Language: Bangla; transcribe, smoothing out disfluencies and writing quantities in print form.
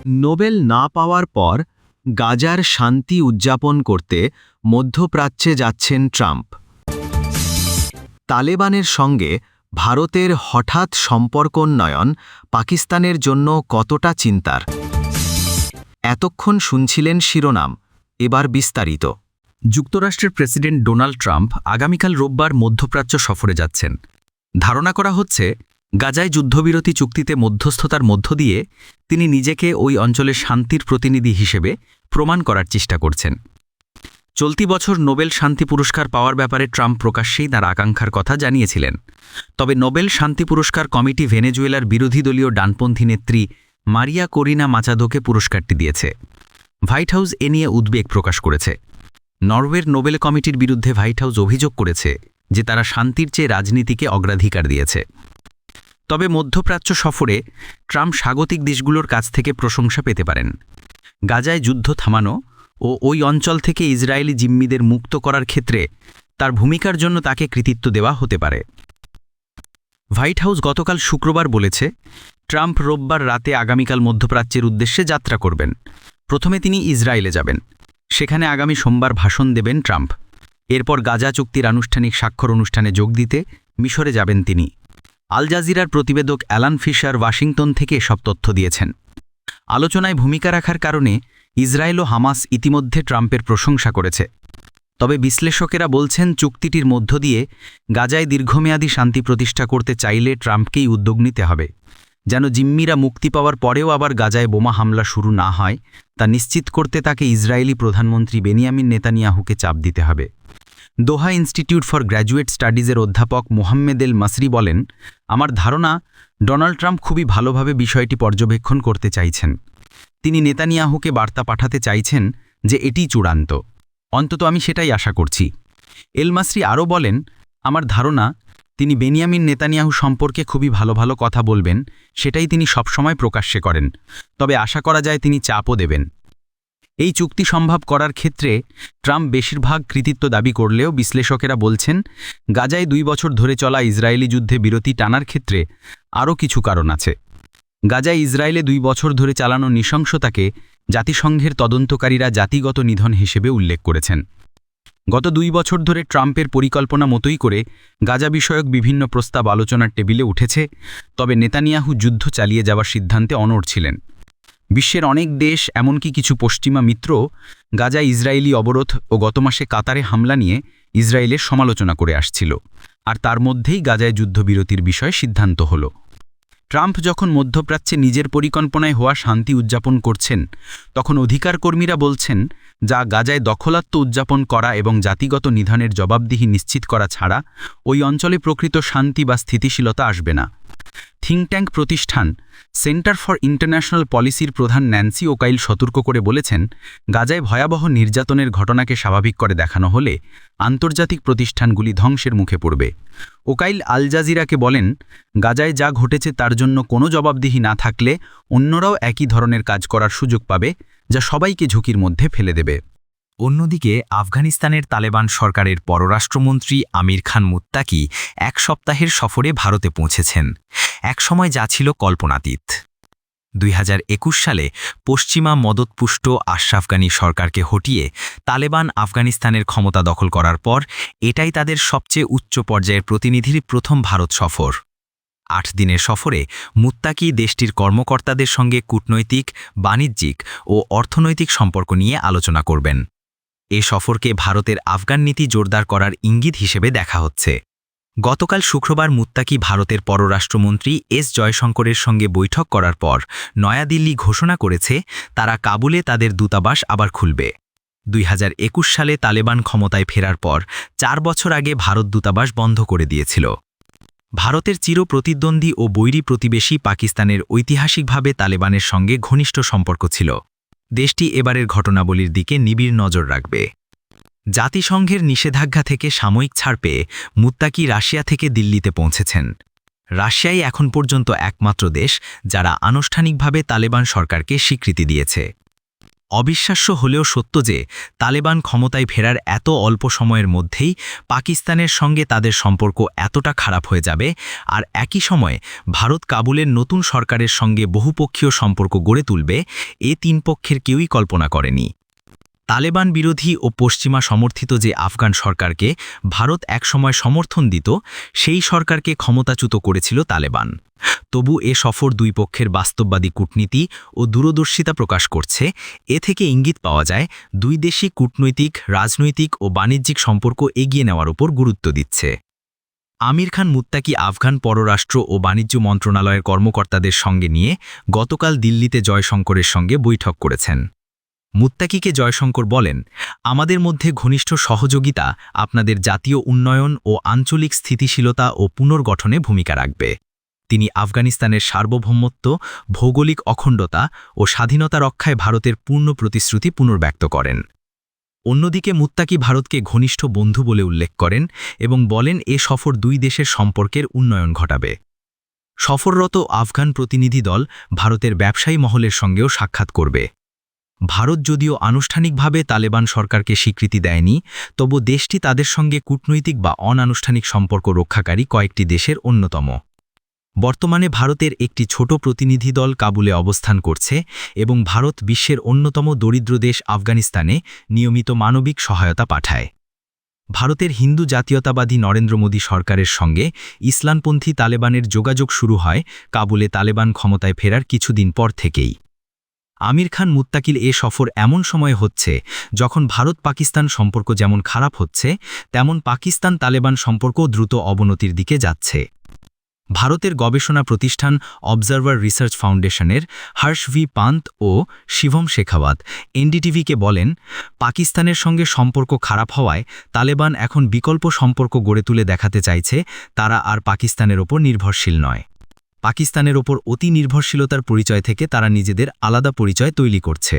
নোবেল না পাওয়ার পর গাজার শান্তি উদযাপন করতে মধ্যপ্রাচ্যে যাচ্ছেন ট্রাম্প। তালেবানের সঙ্গে ভারতের হঠাৎ সম্পর্কোন্নয়ন পাকিস্তানের জন্য কতটা চিন্তার? এতক্ষণ শুনছিলেন শিরোনাম, এবার বিস্তারিত। যুক্তরাষ্ট্রের প্রেসিডেন্ট ডোনাল্ড ট্রাম্প আগামীকাল রোববার মধ্যপ্রাচ্য সফরে যাচ্ছেন। ধারণা করা হচ্ছে গাজায় যুদ্ধবিরতি চুক্তিতে মধ্যস্থতার মধ্য দিয়ে তিনি নিজেকে ওই অঞ্চলের শান্তির প্রতিনিধি হিসেবে প্রমাণ করার চেষ্টা করছেন। চলতি বছর নোবেল শান্তি পুরস্কার পাওয়ার ব্যাপারে ট্রাম্প প্রকাশ্যেই তার আকাঙ্ক্ষার কথা জানিয়েছিলেন। তবে নোবেল শান্তি পুরস্কার কমিটি ভেনেজুয়েলার বিরোধী দলীয় ডানপন্থী নেত্রী মারিয়া করিনা মাচাদোকে পুরস্কারটি দিয়েছে। হোয়াইট হাউস এ নিয়ে উদ্বেগ প্রকাশ করেছে। নরওয়ের নোবেল কমিটির বিরুদ্ধে হোয়াইট হাউস অভিযোগ করেছে যে তারা শান্তির চেয়ে রাজনীতিকে অগ্রাধিকার দিয়েছে। তবে মধ্যপ্রাচ্য সফরে ট্রাম্প স্বাগতিক দেশগুলোর কাছ থেকে প্রশংসা পেতে পারেন। গাজায় যুদ্ধ থামানো ও ওই অঞ্চল থেকে ইসরায়েলি জিম্মিদের মুক্ত করার ক্ষেত্রে তার ভূমিকার জন্য তাকে কৃতিত্ব দেওয়া হতে পারে। হোয়াইট হাউস গতকাল শুক্রবার বলেছে, ট্রাম্প রোববার রাতে আগামীকাল মধ্যপ্রাচ্যের উদ্দেশ্যে যাত্রা করবেন। প্রথমে তিনি ইসরায়েলে যাবেন। সেখানে আগামী সোমবার ভাষণ দেবেন ট্রাম্প। এরপর গাজা চুক্তির আনুষ্ঠানিক স্বাক্ষর অনুষ্ঠানে যোগ দিতে মিশরে যাবেন তিনি। আল জাজিরার প্রতিবেদক অ্যালান ফিশার ওয়াশিংটন থেকে সব তথ্য দিয়েছেন। আলোচনায় ভূমিকা রাখার কারণে ইসরায়েল ও হামাস ইতিমধ্যে ট্রাম্পের প্রশংসা করেছে। তবে বিশ্লেষকেরা বলছেন, চুক্তিটির মধ্য দিয়ে গাজায় দীর্ঘমেয়াদী শান্তি প্রতিষ্ঠা করতে চাইলে ট্রাম্পকেই উদ্যোগ নিতে হবে, যেন জিম্মিরা মুক্তি পাওয়ার পরেও আবার গাজায় বোমা হামলা শুরু না হয় তা নিশ্চিত করতে তাকে ইসরায়েলি প্রধানমন্ত্রী বেনিয়ামিন নেতানিয়াহুকে চাপ দিতে হবে। দোহা ইনস্টিটিউট ফর গ্র্যাজুয়েট স্টাডিজের অধ্যাপক মোহাম্মেদ এল মাসরি বলেন, আমার ধারণা ডোনাল্ড ট্রাম্প খুবই ভালোভাবে বিষয়টি পর্যবেক্ষণ করতে চাইছেন। তিনি নেতানিয়াহুকে বার্তা পাঠাতে চাইছেন যে এটিই চূড়ান্ত। অন্তত আমি সেটাই আশা করছি। এল মাসরি আরও বলেন, আমার ধারণা তিনি বেনিয়ামিন নেতানিয়াহু সম্পর্কে খুবই ভালো ভালো কথা বলবেন, সেটাই তিনি সবসময় প্রকাশ্যে করেন। তবে আশা করা যায় তিনি চাপও দেবেন। এই চুক্তি সম্ভব করার ক্ষেত্রে ট্রাম্প বেশিরভাগ কৃতিত্ব দাবি করলেও বিশ্লেষকেরা বলছেন, গাজায় 2 বছর ধরে চলা ইসরায়েলি যুদ্ধে বিরতি টানার ক্ষেত্রে আরও কিছু কারণ আছে। গাজায় ইসরায়েলে 2 বছর ধরে চালানো নৃশংসতাকে জাতিসংঘের তদন্তকারীরা জাতিগত নিধন হিসেবে উল্লেখ করেছেন। গত 2 বছর ধরে ট্রাম্পের পরিকল্পনা মতোই করে গাজা বিষয়ক বিভিন্ন প্রস্তাব আলোচনার টেবিলে উঠেছে। তবে নেতানিয়াহু যুদ্ধ চালিয়ে যাওয়ার সিদ্ধান্তে অনড় ছিলেন। বিশ্বের অনেক দেশ, এমনকি কিছু পশ্চিমা মিত্র, গাজায় ইসরায়েলি অবরোধ ও গত মাসে কাতারে হামলা নিয়ে ইসরায়েলের সমালোচনা করে আসছিল। আর তার মধ্যেই গাজায় যুদ্ধবিরতির বিষয়ে সিদ্ধান্ত হল। ট্রাম্প যখন মধ্যপ্রাচ্যে নিজের পরিকল্পনায় হওয়া শান্তি উদযাপন করছেন, তখন অধিকার কর্মীরা বলছেন, যা গাজায় দখলাত্ব উদযাপন করা এবং জাতিগত নিধনের জবাবদিহি নিশ্চিত করা ছাড়া ওই অঞ্চলে প্রকৃত শান্তি বা স্থিতিশীলতা আসবে না। থিঙ্ক ট্যাঙ্ক প্রতিষ্ঠান সেন্টার ফর ইন্টারন্যাশনাল পলিসির প্রধান ন্যান্সি ওকাইল সতর্ক করে বলেছেন, গাজায় ভয়াবহ নির্যাতনের ঘটনাকে স্বাভাবিক করে দেখানো হলে আন্তর্জাতিক প্রতিষ্ঠানগুলি ধ্বংসের মুখে পড়বে। ওকাইল আল জাজিরাকে বলেন, গাজায় যা ঘটেছে তার জন্য কোনো জবাবদিহি না থাকলে অন্যরাও একই ধরনের কাজ করার সুযোগ পাবে, যা সবাইকে ঝুঁকির মধ্যে ফেলে দেবে। অন্যদিকে আফগানিস্তানের তালেবান সরকারের পররাষ্ট্রমন্ত্রী আমির খান মুত্তাকি 1 সপ্তাহের সফরে ভারতে পৌঁছেছেন। একসময় যা ছিল কল্পনাতীত। 2021 সালে পশ্চিমা মদতপুষ্ট আশরাফ গানি সরকারকে হটিয়ে তালেবান আফগানিস্তানের ক্ষমতা দখল করার পর এটাই তাদের সবচেয়ে উচ্চ পর্যায়ের প্রতিনিধির প্রথম ভারত সফর। 8 দিনের সফরে মুত্তাকি দেশটির কর্মকর্তাদের সঙ্গে কূটনৈতিক, বাণিজ্যিক ও অর্থনৈতিক সম্পর্ক নিয়ে আলোচনা করবেন। এ সফরকে ভারতের আফগান নীতি জোরদার করার ইঙ্গিত হিসেবে দেখা হচ্ছে। গতকাল শুক্রবার মুত্তাকি ভারতের পররাষ্ট্রমন্ত্রী এস জয়শঙ্করের সঙ্গে বৈঠক করার পর নয়াদিল্লি ঘোষণা করেছে তারা কাবুলে তাদের দূতাবাস আবার খুলবে। 2021 সালে তালেবান ক্ষমতায় ফেরার পর 4 বছর আগে ভারত দূতাবাস বন্ধ করে দিয়েছিল। ভারতের চিরপ্রতিদ্বন্দ্বী ও বৈরী প্রতিবেশী পাকিস্তানের ঐতিহাসিকভাবে তালেবানের সঙ্গে ঘনিষ্ঠ সম্পর্ক ছিল। দেশটি এবারের ঘটনাবলীর দিকে নিবিড় নজর রাখবে। জাতিসংঘের নিষেধাজ্ঞা থেকে সাময়িক ছাড় পেয়ে মুত্তাকি রাশিয়া থেকে দিল্লিতে পৌঁছেছেন। রাশিয়াই এখন পর্যন্ত একমাত্র দেশ যারা আনুষ্ঠানিকভাবে তালেবান সরকারকে স্বীকৃতি দিয়েছে। অবিশ্বাস্য হলেও সত্য যে তালেবান ক্ষমতায় ফেরার এত অল্প সময়ের মধ্যেই পাকিস্তানের সঙ্গে তাদের সম্পর্ক এতটা খারাপ হয়ে যাবে, আর একই সময়ে ভারত কাবুলের নতুন সরকারের সঙ্গে বহুপক্ষীয় সম্পর্ক গড়ে তুলবে, এ তিন পক্ষের কেউই কল্পনা করেনি। তালেবান বিরোধী ও পশ্চিমা সমর্থিত যে আফগান সরকারকে ভারত একসময় সমর্থন দিত, সেই সরকারকে ক্ষমতাচ্যুত করেছিল তালেবান। তবু এ সফর দুই পক্ষের বাস্তববাদী কূটনীতি ও দূরদর্শিতা প্রকাশ করছে। এ থেকে ইঙ্গিত পাওয়া যায় দুই দেশই কূটনৈতিক, রাজনৈতিক ও বাণিজ্যিক সম্পর্ক এগিয়ে নেওয়ার উপর গুরুত্ব দিচ্ছে। আমির খান মুত্তাকি আফগান পররাষ্ট্র ও বাণিজ্য মন্ত্রণালয়ের কর্মকর্তাদের সঙ্গে নিয়ে গতকাল দিল্লিতে জয়শঙ্করের সঙ্গে বৈঠক করেছেন। মুত্তাকিকে জয়শঙ্কর বলেন, আমাদের মধ্যে ঘনিষ্ঠ সহযোগিতা আপনাদের জাতীয় উন্নয়ন ও আঞ্চলিক স্থিতিশীলতা ও পুনর্গঠনে ভূমিকা রাখবে। তিনি আফগানিস্তানের সার্বভৌমত্ব, ভৌগোলিক অখণ্ডতা ও স্বাধীনতা রক্ষায় ভারতের পূর্ণ প্রতিশ্রুতি পুনর্ব্যক্ত করেন। অন্যদিকে মুত্তাকি ভারতকে ঘনিষ্ঠ বন্ধু বলে উল্লেখ করেন এবং বলেন এ সফর দুই দেশের সম্পর্কের উন্নয়ন ঘটাবে। সফররত আফগান প্রতিনিধি দল ভারতের ব্যবসায়ী মহলের সঙ্গেও সাক্ষাৎ করবে। ভারত যদিও আনুষ্ঠানিকভাবে তালেবান সরকারকে স্বীকৃতি দেয়নি, তবু দেশটি তাদের সঙ্গে কূটনৈতিক বা অনানুষ্ঠানিক সম্পর্ক রক্ষাকারী কয়েকটি দেশের অন্যতম। বর্তমানে ভারতের একটি ছোট প্রতিনিধি দল কাবুলে অবস্থান করছে এবং ভারত বিশ্বের অন্যতম দরিদ্র দেশ আফগানিস্তানে নিয়মিত মানবিক সহায়তা পাঠায়। ভারতের হিন্দু জাতীয়তাবাদী নরেন্দ্র মোদী সরকারের সঙ্গে ইসলামপন্থী তালেবানের যোগাযোগ শুরু হয় কাবুলে তালেবান ক্ষমতায় ফেরার কিছুদিন পর থেকেই। আমির খান মুত্তাকির এ সফর এমন সময় হচ্ছে যখন ভারত-পাকিস্তান সম্পর্ক যেমন খারাপ হচ্ছে, তেমন পাকিস্তান তালেবান সম্পর্ক দ্রুত অবনতির দিকে যাচ্ছে। ভারতের গবেষণা প্রতিষ্ঠান অবজারভার রিসার্চ ফাউন্ডেশনের হর্ষ ভি পান্ত ও শিবম শেখাওয়াত এনডিটিভিকে বলেন, পাকিস্তানের সঙ্গে সম্পর্ক খারাপ হওয়ায় তালেবান এখন বিকল্প সম্পর্ক গড়ে তুলে দেখাতে চাইছে তারা আর পাকিস্তানের ওপর নির্ভরশীল নয়। পাকিস্তানের ওপর অতি নির্ভরশীলতার পরিচয় থেকে তারা নিজেদের আলাদা পরিচয় তৈরি করছে।